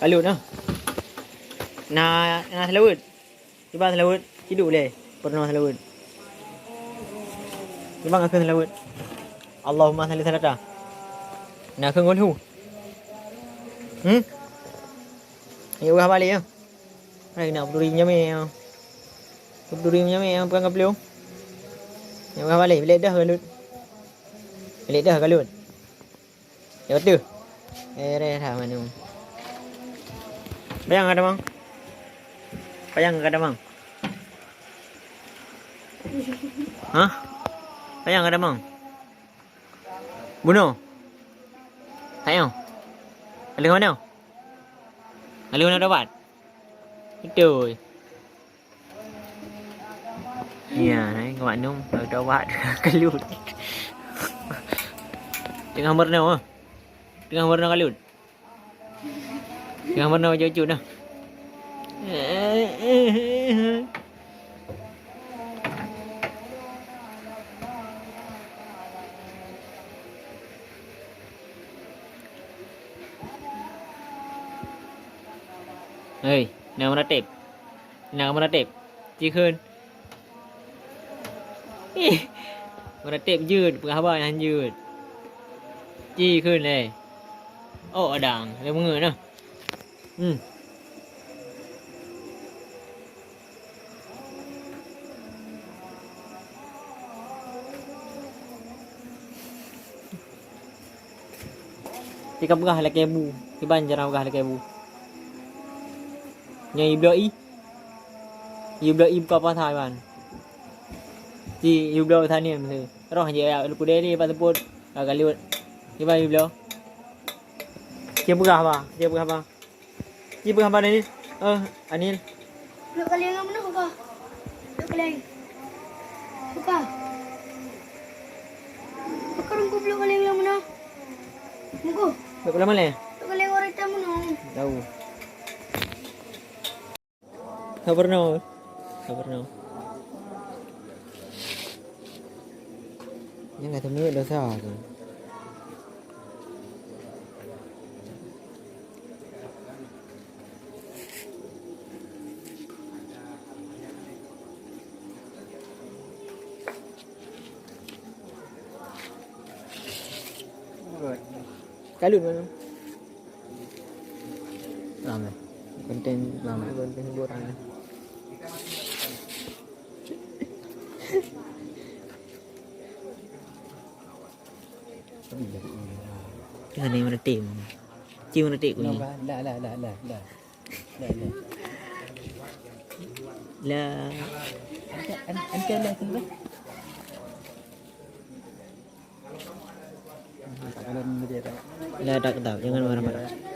Alut nah. Na selawut. Tiba selawut hidup le. Pernah selawut. Tiba ngak selawut. Allahumma salli salata. Na khung ngôn hu. Yêu ha bali ya. Này nào durinya meo. Durinya meo bukan kaplu. Yêu ha bali le dah lut. Le dah kalut. Ya betul. Re tha manu. Bayang ada mang? Bayang ada mang? Hah? Bayang ada mang? Bunuh? Ayo. Alih mana? Alih mana dapat? Itu. Ya, này các bạn đúng rồi cho bạn cái lụt. Đừng hammer nào à? Đừng hammer nào cái lụt. Đừng hammer nào cho chuột nào. Ê, nào mà nó đẹp. Nào mà nó đẹp. Chi hơn. Mà nó đẹp dượt, bữa hả bạn anh dượt. Chi hơn này. Ồ, ở đằng, để mọi người nào. Tika pegah lagi kebu. Di Banjar pegah lagi kebu. Nyai bloi. Yêu bloi buka apa thai ban. Ji yêu bloi thai ni mesti. Roh je ya lu kude ni patuput agak liwat. Di ba yêu bloi. Dia pegah apa? Dia pegah apa? Dia pegah apa ni? Anil. Lu kalian yang mana buka? Lu kalian. Buka. Buka rungku lu kalian yang mana? Mugo. Được lắm nè. Lu kalian orang tamu no. Đâu. Không nào. Không nào. Nhưng ngày hôm nay đâu sao rồi. Cái lượt nữa. Làm này. Konten làm này, konten buat này. Cái này mà nó tìm. Chiêu nó tìm của nhỉ? Là anh kêu lên không biết. Là đặc tạo jangan marah-marah.